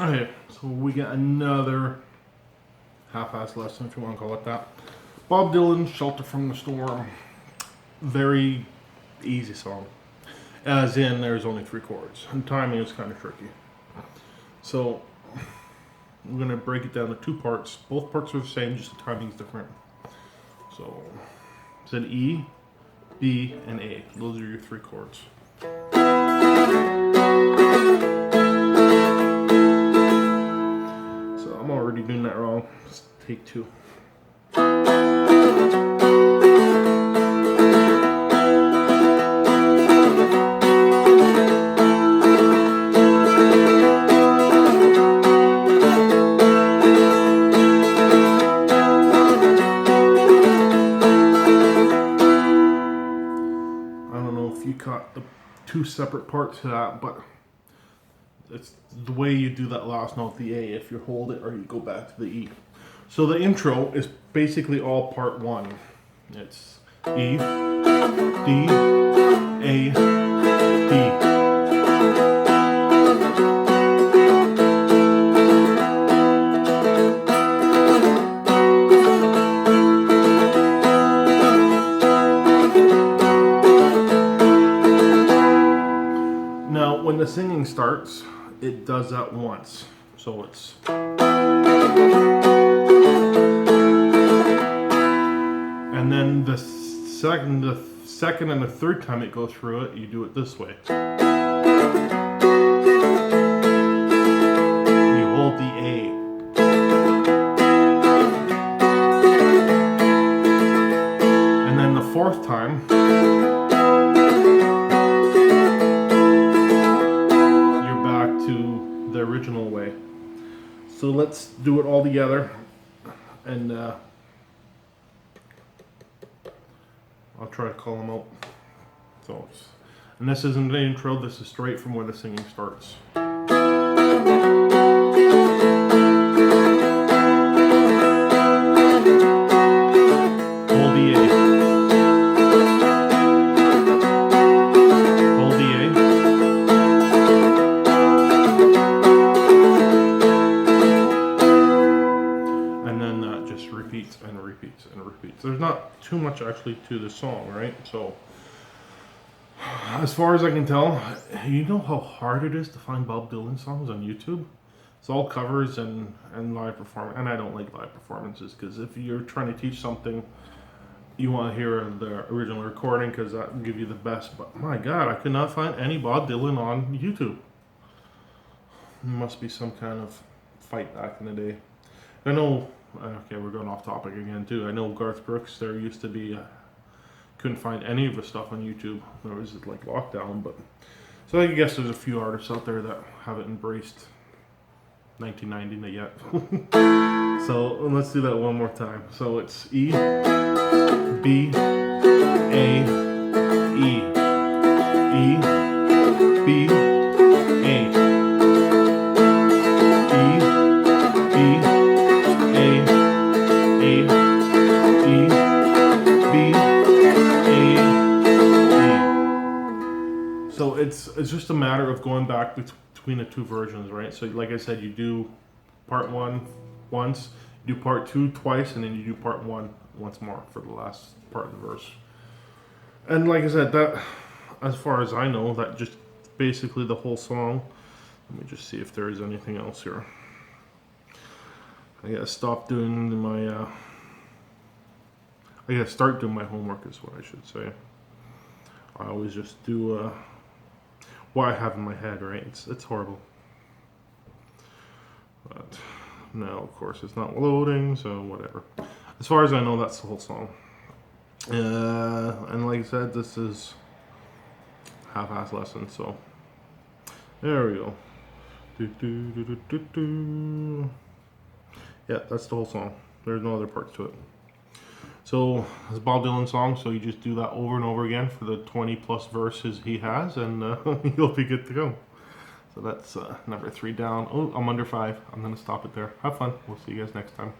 Okay, so we get another half-ass lesson, if you want to call it that. Bob Dylan, Shelter from the Storm. Very easy song. As in, there's only 3 chords. And timing is kind of tricky. So, we're going to break it down to 2 parts. Both parts are the same, just the timing's different. So, it's an E, B, and A. Those are your 3 chords. I'm already doing that wrong. Let's take 2. I don't know if you caught the 2 separate parts to that, but it's the way you do that last note, the A, if you hold it or you go back to the E. So the intro is basically all part 1. It's E, D, A, D. Now, when the singing starts, it does that once. So it's... And then the second and the third time it goes through it, you do it this way. You hold the A. And then the 4th time, the original way. So let's do it all together, and I'll try to call them out. So, and this isn't the intro, this is straight from where the singing starts. Hold the A. Hold the A. Repeats and repeats and repeats. There's not too much actually to the song, right? So, as far as I can tell, you know how hard it is to find Bob Dylan songs on YouTube? It's all covers and live performance. And I don't like live performances, because if you're trying to teach something, you want to hear the original recording, because that will give you the best. But my God, I could not find any Bob Dylan on YouTube. There must be some kind of fight back in the day. I know. Okay, we're going off topic again too. I know Garth Brooks, there used to be, couldn't find any of his stuff on YouTube. There was like lockdown, but, so I guess there's a few artists out there that haven't embraced 1990 yet. So let's do that one more time. So it's E, B, A, E, E, B, A. So it's just a matter of going back between the 2 versions, right? So like I said, you do part 1 once, you do part 2 twice, and then you do part 1 once more for the last part of the verse. And like I said, that, as far as I know, that just basically the whole song. Let me just see if there is anything else here. I gotta stop doing my, I gotta start doing my homework is what I should say. I always just do, what I have in my head, right? It's horrible. But now, of course, it's not loading, so whatever. As far as I know, that's the whole song. And like I said, this is half-ass lesson, so there we go. Yeah, that's the whole song. There's no other parts to it. So it's a Bob Dylan song, so you just do that over and over again for the 20 plus verses he has, and you'll be good to go. So that's number 3 down. Oh, I'm under 5. I'm going to stop it there. Have fun. We'll see you guys next time.